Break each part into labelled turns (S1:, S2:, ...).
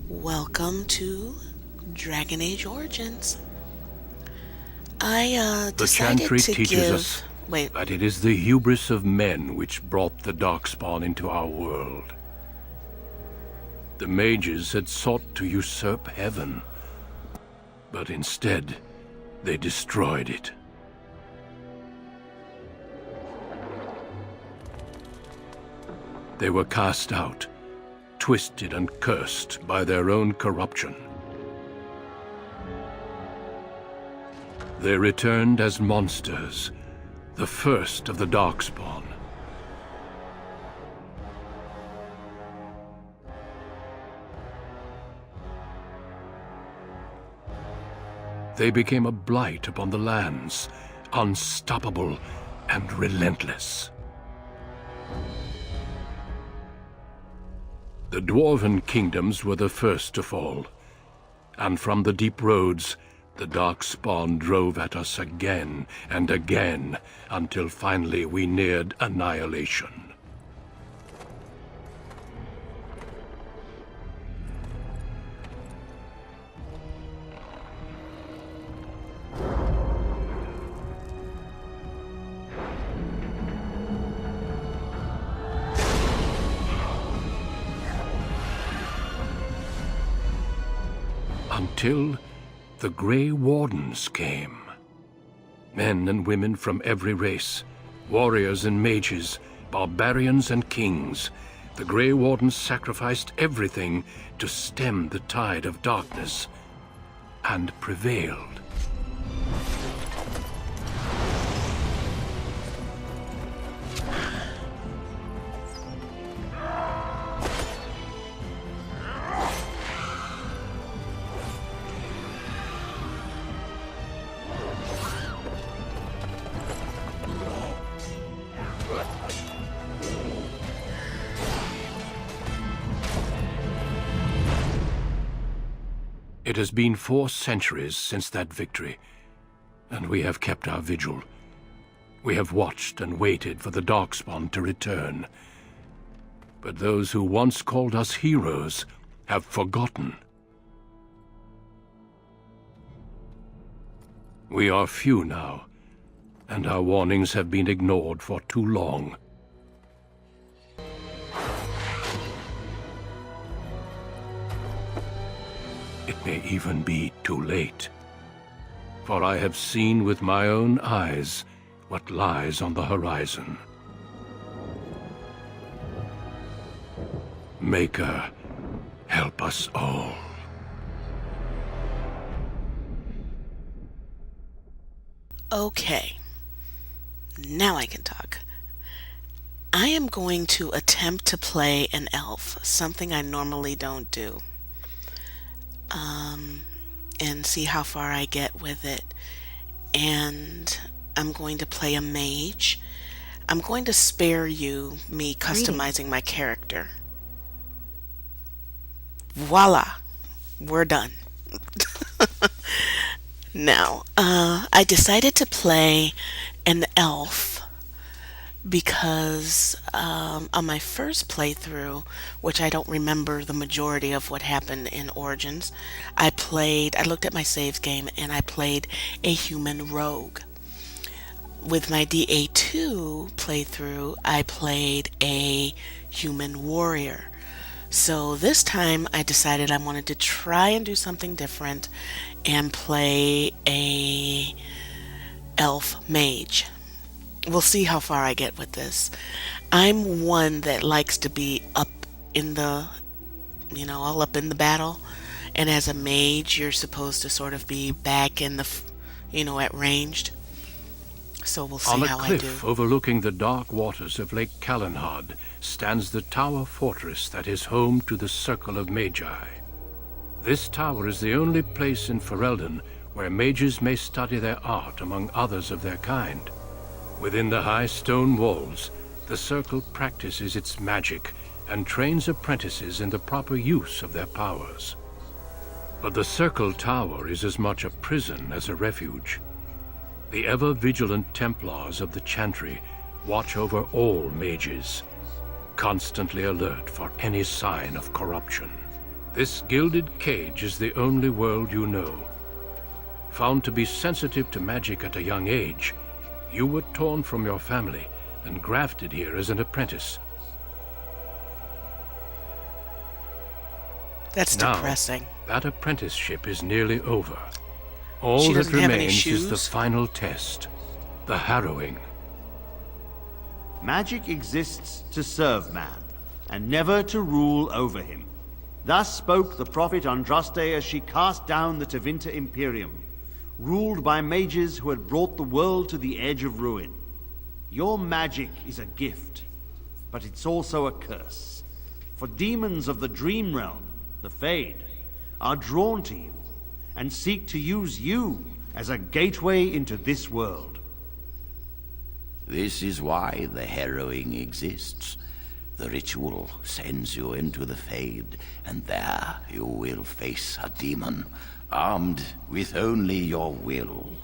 S1: Welcome to Dragon Age Origins. I
S2: The
S1: decided
S2: Chantry
S1: to
S2: teaches
S1: give...
S2: us
S1: Wait,
S2: that it is the hubris of men which brought the Darkspawn into our world. The Mages had sought to usurp heaven, but instead, they destroyed it. They were cast out, twisted and cursed by their own corruption. They returned as monsters, the first of the Darkspawn. They became a blight upon the lands, unstoppable and relentless. The Dwarven kingdoms were the first to fall, and from the deep roads, the Darkspawn drove at us again and again, until finally we neared annihilation. Until the Grey Wardens came. Men and women from every race, warriors and mages, barbarians and kings. The Grey Wardens sacrificed everything to stem the tide of darkness, and prevailed. It has been 4 centuries since that victory, and we have kept our vigil. We have watched and waited for the Darkspawn to return. But those who once called us heroes have forgotten. We are few now, and our warnings have been ignored for too long. It may even be too late, for I have seen with my own eyes what lies on the horizon. Maker, help us all.
S1: okay. Now I can talk. I am going to attempt to play an elf, something I normally don't do. And see how far I get with it. And I'm going to play a mage. I'm going to spare you me customizing my character. Voila, we're done. Now, I decided to play an elf because on my first playthrough, which I don't remember the majority of what happened in Origins, I looked at my saves game and I played a human rogue. With my DA2 playthrough, I played a human warrior. So this time I decided I wanted to try and do something different and play a elf mage. We'll see how far I get with this. I'm one that likes to be up in the, all up in the battle. And as a mage, you're supposed to sort of be back in the, at ranged. So we'll see how I do.
S2: On a cliff overlooking the dark waters of Lake Calenhad stands the tower fortress that is home to the Circle of Magi. This tower is the only place in Ferelden where mages may study their art among others of their kind. Within the high stone walls, the Circle practices its magic and trains apprentices in the proper use of their powers. But the Circle Tower is as much a prison as a refuge. The ever-vigilant Templars of the Chantry watch over all mages, constantly alert for any sign of corruption. This gilded cage is the only world you know. Found to be sensitive to magic at a young age, you were torn from your family and grafted here as an apprentice.
S1: That's
S2: Now,
S1: depressing.
S2: that apprenticeship is nearly over. All
S1: She
S2: that
S1: doesn't have any
S2: remains is the
S1: shoes?
S2: final test, the Harrowing.
S3: Magic exists to serve man, and never to rule over him. Thus spoke the prophet Andraste as she cast down the Tevinter Imperium, ruled by mages who had brought the world to the edge of ruin. Your magic is a gift, but it's also a curse. For demons of the Dream Realm, the Fade, are drawn to you, and seek to use you as a gateway into this world.
S4: This is why the Harrowing exists. The ritual sends you into the Fade, and there you will face a demon, armed with only your will.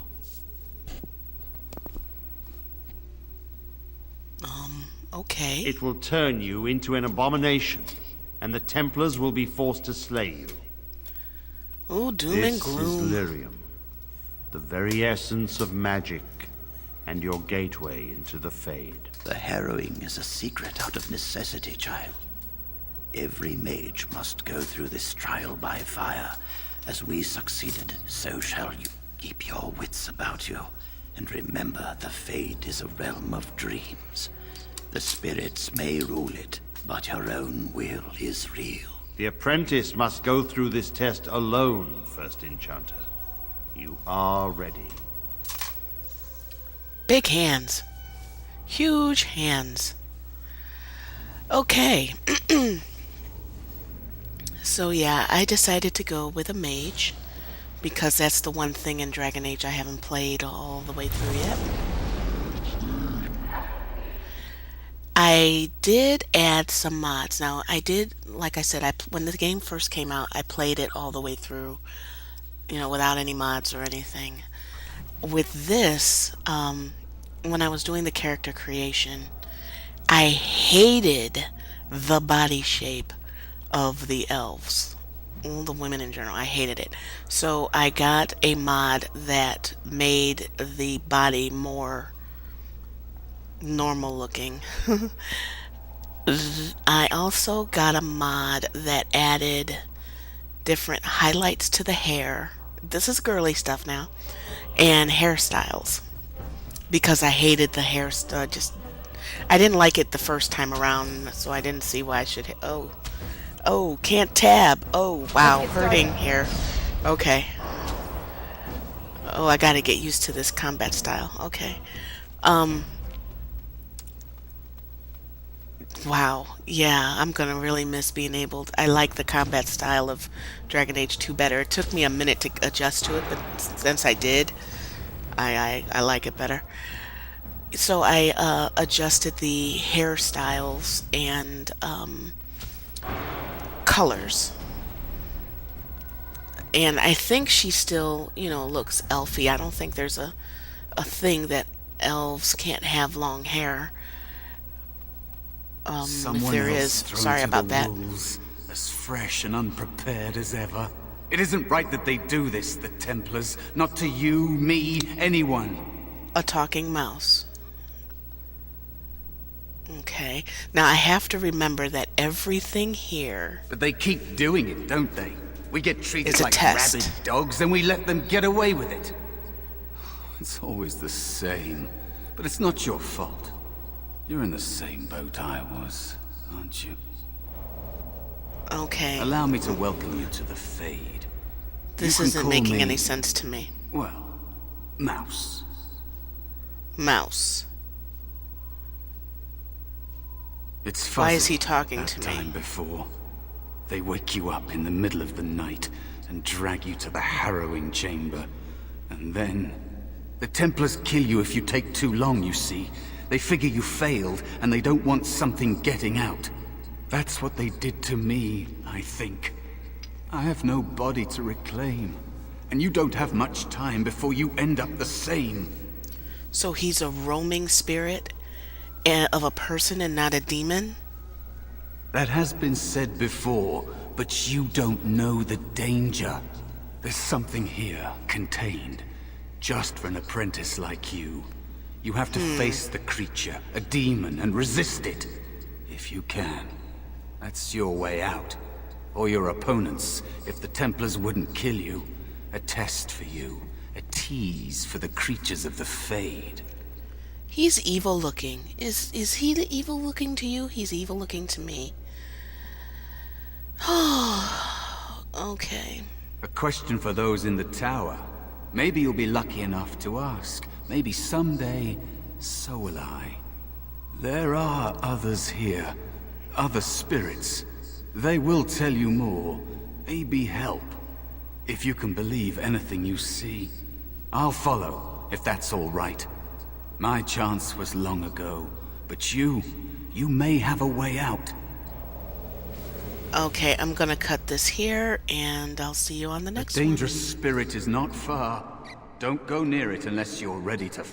S1: Okay.
S3: It will turn you into an abomination, and the Templars will be forced to slay you.
S1: Oh, doom and
S3: This
S1: gloom.
S3: is lyrium, the very essence of magic, and your gateway into the Fade.
S4: The Harrowing is a secret out of necessity, child. Every mage must go through this trial by fire. As we succeeded, so shall you. Keep your wits about you, and remember the Fade is a realm of dreams. The spirits may rule it, but your own will is real.
S3: The apprentice must go through this test alone, First Enchanter. You are ready.
S1: Big hands. Huge hands. Okay. So yeah, I decided to go with a mage because that's the one thing in Dragon Age I haven't played all the way through yet. I did add some mods. Now, I did, like I said, when the game first came out, I played it all the way through, without any mods or anything. With this, when I was doing the character creation, I hated the body shape of the elves. All the women in general, I hated it. So I got a mod that made the body more normal looking. I also got a mod that added different highlights to the hair. This is girly stuff now. And hairstyles. Because I hated the hairstyle. I didn't like it the first time around, so I didn't see why I should. Oh, can't tab. Oh, wow, hurting here. Okay. Oh, I gotta get used to this combat style. Okay. Wow. Yeah, I'm gonna really miss being able I like the combat style of Dragon Age 2 better. It took me a minute to adjust to it, but since I did, I like it better. So I adjusted the hairstyles and colors. And I think she still, looks elfy. I don't think there's a thing that elves can't have long hair. If there is, sorry about that.
S5: Wolves, as fresh and unprepared as ever. It isn't right that they do this, the Templars. Not to you, me, anyone.
S1: A talking mouse. Okay. Now I have to remember that everything here
S5: But they keep doing it, don't they? We get treated
S1: is a
S5: like
S1: test.
S5: rabid dogs, and we let them get away with it. It's always the same. But it's not your fault. You're in the same boat I was, aren't you?
S1: Okay.
S5: Allow me to welcome you to the Fade.
S1: This
S5: You can
S1: isn't
S5: call
S1: making
S5: me-
S1: any sense to me.
S5: Well, Mouse.
S1: Mouse.
S5: It's fuzzy.
S1: Why is he talking
S5: that
S1: to me?
S5: time before. They wake you up in the middle of the night and drag you to the Harrowing chamber. And then... the Templars kill you if you take too long, you see. They figure you failed, and they don't want something getting out. That's what they did to me, I think. I have no body to reclaim. And you don't have much time before you end up the same.
S1: So he's a roaming spirit of a person and not a demon?
S5: That has been said before, but you don't know the danger. There's something here, contained, just for an apprentice like you. You have to face the creature, a demon, and resist it. If you can. That's your way out. Or your opponents, if the Templars wouldn't kill you. A test for you. A tease for the creatures of the Fade.
S1: He's evil looking. Is he the evil looking to you? He's evil looking to me. Oh, okay.
S5: A question for those in the tower. Maybe you'll be lucky enough to ask. Maybe someday, so will I. There are others here. Other spirits. They will tell you more. Maybe help. If you can believe anything you see. I'll follow, if that's all right. My chance was long ago, but you may have a way out.
S1: Okay, I'm gonna cut this here, and I'll see you on the next
S5: The
S1: one.
S5: dangerous spirit is not far. Don't go near it unless you're ready to